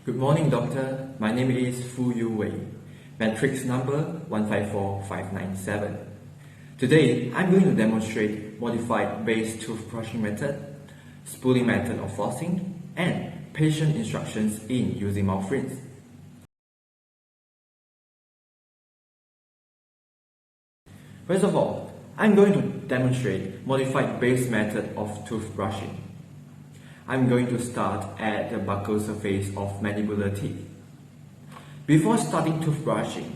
Good morning, doctor. My name is Fu Yu Wei, matrix number 154597. Today, I'm going to demonstrate modified base toothbrushing method, spooling method of flossing, and patient instructions in using mouth rinse. First of all, I'm going to demonstrate modified base method of toothbrushing. I'm going to start at the buccal surface of mandibular teeth. Before starting toothbrushing,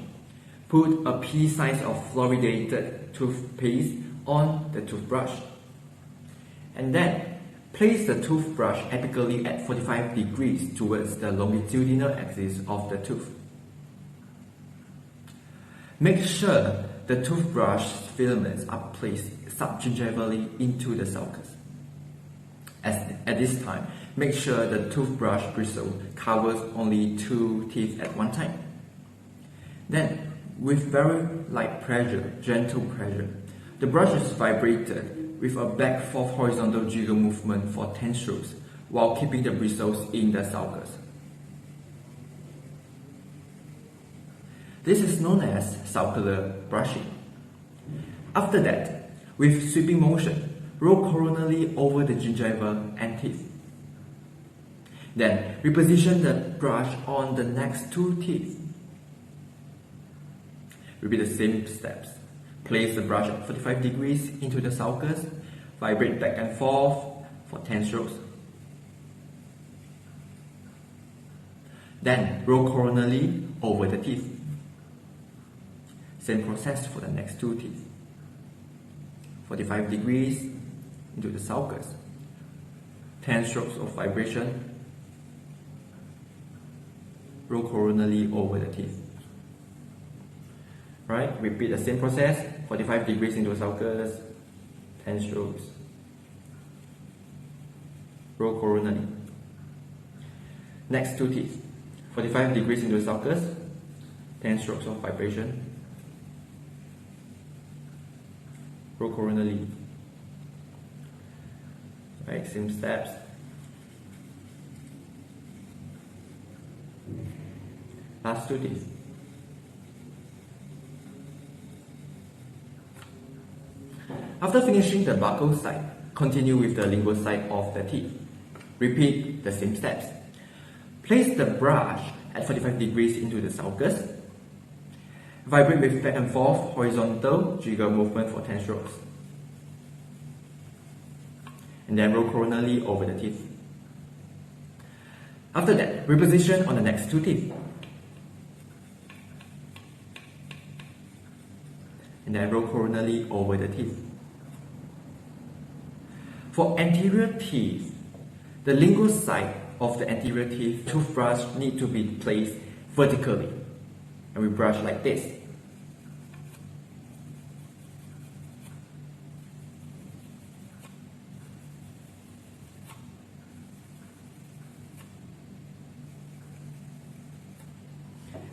put a pea size of fluoridated toothpaste on the toothbrush. And then, place the toothbrush apically at 45 degrees towards the longitudinal axis of the tooth. Make sure the toothbrush filaments are placed subgingivally into the sulcus. At this time, make sure the toothbrush bristle covers only 2 teeth at one time. Then, with very light pressure, gentle pressure, the brush is vibrated with a back-forth horizontal jiggle movement for 10 strokes while keeping the bristles in the sulcus. This is known as sulcular brushing. After that, with sweeping motion, roll coronally over the gingiva and teeth. Then, reposition the brush on the next 2 teeth. Repeat the same steps. Place the brush at 45 degrees into the sulcus, vibrate back and forth for 10 strokes. Then, roll coronally over the teeth. Same process for the next 2 teeth. 45 degrees into the sulcus. 10 strokes of vibration. Roll coronally over the teeth. Right? Repeat the same process. 45 degrees into the sulcus. 10 strokes. Roll coronally. Next 2 teeth. 45 degrees into the sulcus. 10 strokes of vibration. Roll coronally. Right, same steps. Last 2 teeth. After finishing the buccal side, continue with the lingual side of the teeth. Repeat the same steps. Place the brush at 45 degrees into the sulcus. Vibrate with back and forth horizontal jiggle movement for 10 strokes. And then roll coronally over the teeth. After that, reposition on the next 2 teeth. And then roll coronally over the teeth. For anterior teeth, the lingual side of the anterior teeth toothbrush need to be placed vertically. And we brush like this.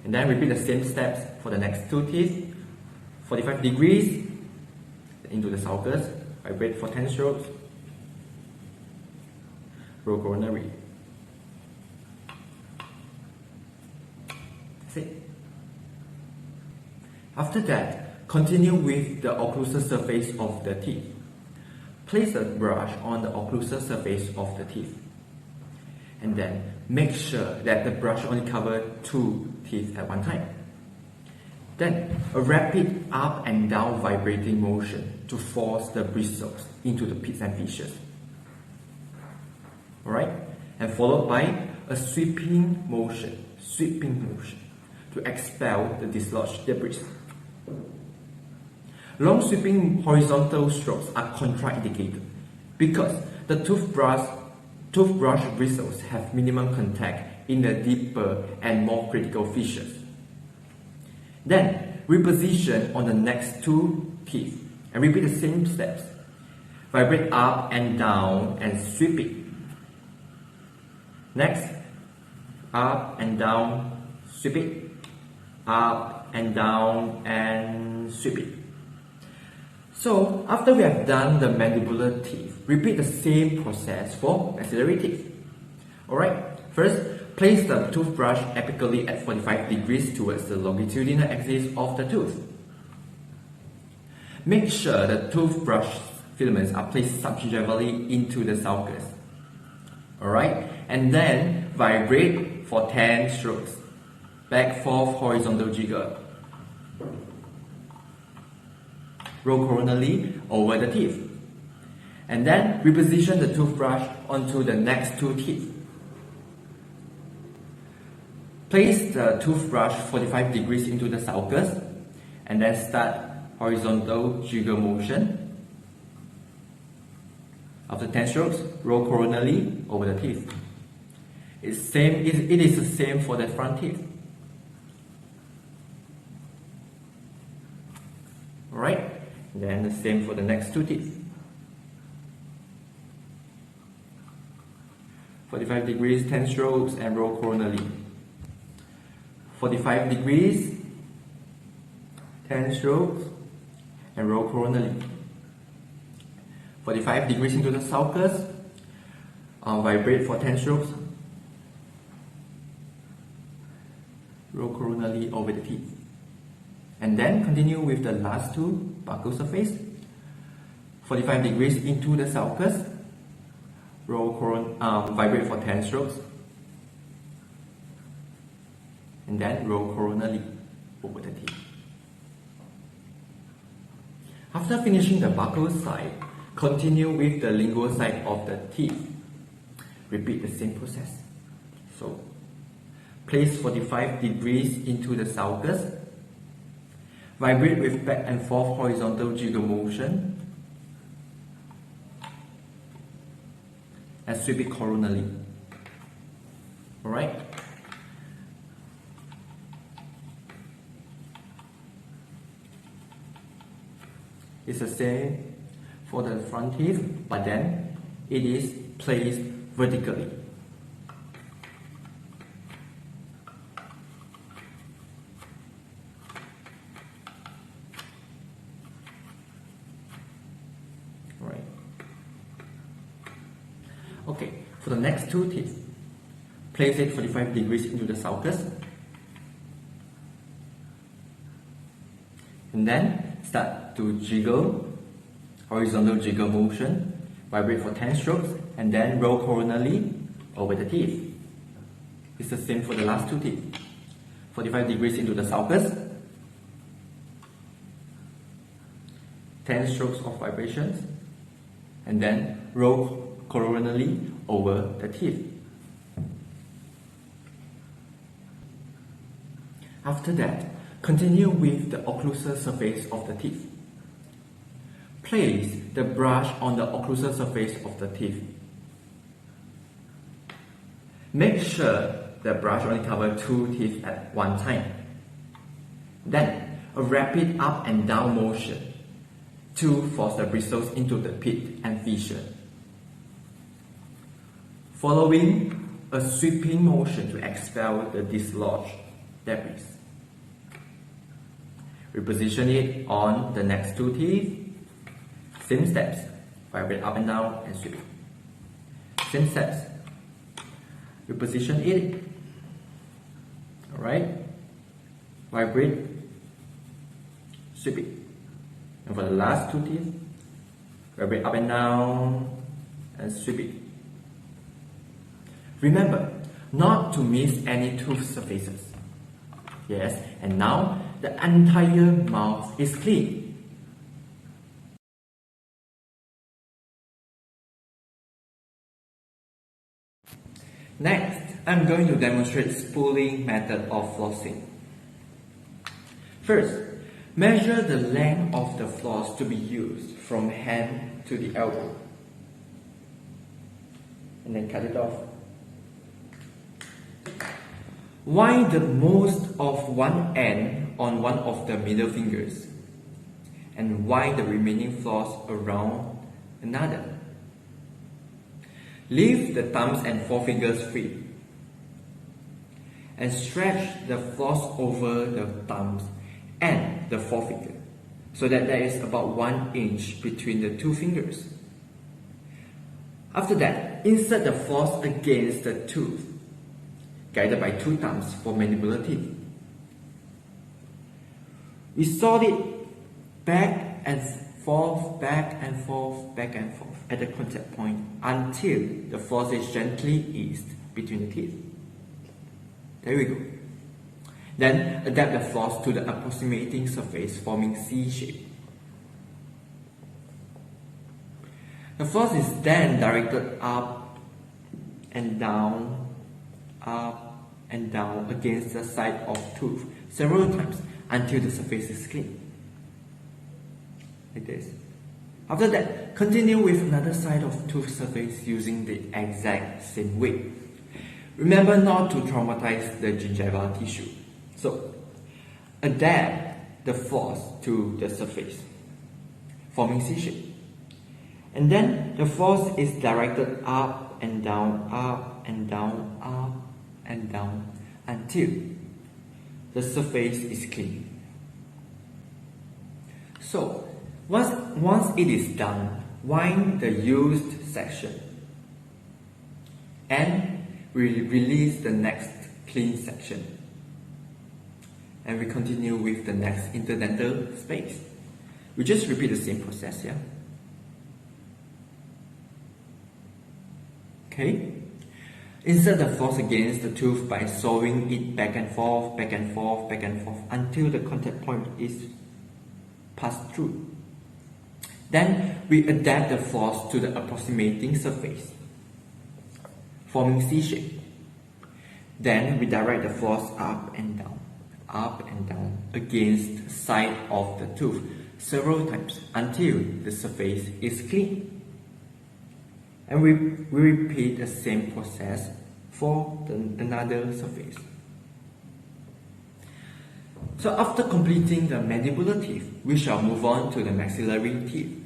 And then repeat the same steps for the next 2 teeth. 45 degrees into the sulcus. Vibrate for 10 strokes. Roll coronary. That's it. After that, continue with the occlusal surface of the teeth. Place the brush on the occlusal surface of the teeth. And then make sure that the brush only covers 2 teeth at one time. Then a rapid up and down vibrating motion to force the bristles into the pits and fissures. Alright? And followed by a sweeping motion to expel the dislodged debris. Long sweeping horizontal strokes are contraindicated because the toothbrush bristles have minimum contact in the deeper and more critical fissures. Then, reposition on the next 2 teeth and repeat the same steps. Vibrate up and down and sweep it. Next, up and down, sweep it. Up and down and sweep it. So, after we have done the mandibular teeth, repeat the same process for maxillary teeth. Alright, first, Place the toothbrush apically at 45 degrees towards the longitudinal axis of the tooth. Make sure the toothbrush filaments are placed subgingival into the sulcus. Alright? And then vibrate for 10 strokes. Back, forth, horizontal jiggle. Roll coronally over the teeth. And then reposition the toothbrush onto the next two teeth. Place the toothbrush 45 degrees into the sulcus and then start horizontal jiggle motion. After 10 strokes, roll coronally over the teeth. It is the same for the front teeth. Alright, then the same for the next two teeth. 45 degrees, 10 strokes, and roll coronally. 45 degrees, 10 strokes, and roll coronally. 45 degrees into the sulcus, vibrate for 10 strokes, roll coronally over the teeth. And then continue with the last two buccal surface. 45 degrees into the sulcus, vibrate for 10 strokes, and then roll coronally over the teeth. After finishing the buccal side, continue with the lingual side of the teeth. Repeat the same process. So, place 45 degrees into the sulcus, vibrate with back and forth horizontal jiggle motion, and sweep it coronally. Alright? It's the same for the front teeth, but then it is placed vertically. Right. Okay, for the next two teeth, place it 45 degrees into the sulcus, and then start to jiggle, horizontal jiggle motion, vibrate for 10 strokes, and then roll coronally over the teeth. It's the same for the last two teeth. 45 degrees into the sulcus, 10 strokes of vibrations, and then roll coronally over the teeth. After that, continue with the occlusal surface of the teeth. Place the brush on the occlusal surface of the teeth. Make sure the brush only covers two teeth at one time. Then, a rapid up and down motion to force the bristles into the pit and fissure. Following, a sweeping motion to expel the dislodged debris. Reposition it on the next two teeth. Same steps. Vibrate up and down and sweep it. Same steps. Reposition it. Alright. Vibrate. Sweep it. And for the last two teeth, vibrate up and down and sweep it. Remember, not to miss any tooth surfaces. Yes, and now the entire mouth is clean. Next, I'm going to demonstrate spooling method of flossing. First, measure the length of the floss to be used from hand to the elbow. And then cut it off. Wind the most of one end on one of the middle fingers and wind the remaining floss around another. Leave the thumbs and forefingers free and stretch the floss over the thumbs and the forefinger so that there is about 1 inch between the two fingers. After that, insert the floss against the tooth. guided by 2 thumbs for mandibular teeth. We sort it back and forth, back and forth, back and forth at the contact point until the floss is gently eased between the teeth. There we go. Then adapt the floss to the approximating surface forming C shape. The floss is then directed up and down against the side of tooth several times until the surface is clean. Like this. After that, continue with another side of tooth surface using the exact same way. Remember not to traumatize the gingival tissue. So, adapt the floss to the surface, forming C shape. And then the floss is directed up and down, up and down, up and down until the surface is clean. So, once it is done, wind the used section and we release the next clean section. And we continue with the next interdental space. We just repeat the same process here. Okay? Insert the floss against the tooth by sawing it back and forth, back and forth, back and forth until the contact point is passed through. Then we adapt the floss to the approximating surface, forming C shape. Then we direct the floss up and down against the side of the tooth several times until the surface is clean. And we repeat the same process for another surface. So after completing the mandibular teeth, we shall move on to the maxillary teeth.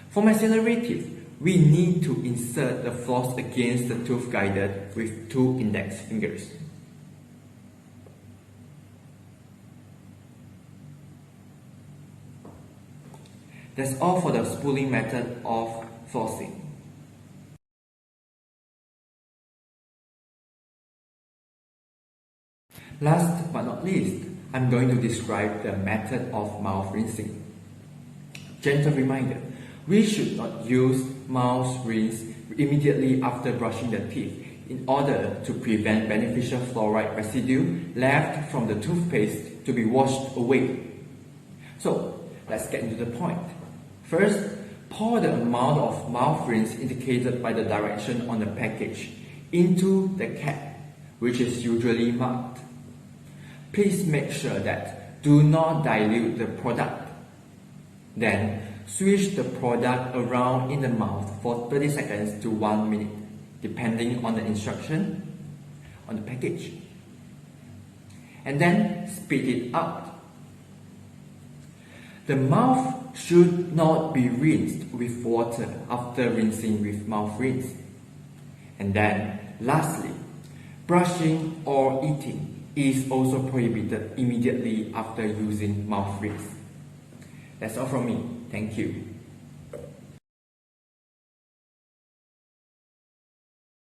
For maxillary teeth, we need to insert the floss against the tooth guided with 2 index fingers. That's all for the spooling method of flossing. Last but not least, I'm going to describe the method of mouth rinsing. Gentle reminder, we should not use mouth rinse immediately after brushing the teeth in order to prevent beneficial fluoride residue left from the toothpaste to be washed away. So, let's get into the point. First, pour the amount of mouth rinse indicated by the direction on the package into the cap, which is usually marked. Please make sure that do not dilute the product. Then, switch the product around in the mouth for 30 seconds to 1 minute, depending on the instruction on the package. And then, spit it out. The mouth should not be rinsed with water after rinsing with mouth rinse. And then, lastly, brushing or eating is also prohibited immediately after using mouth rinse. That's all from me. Thank you.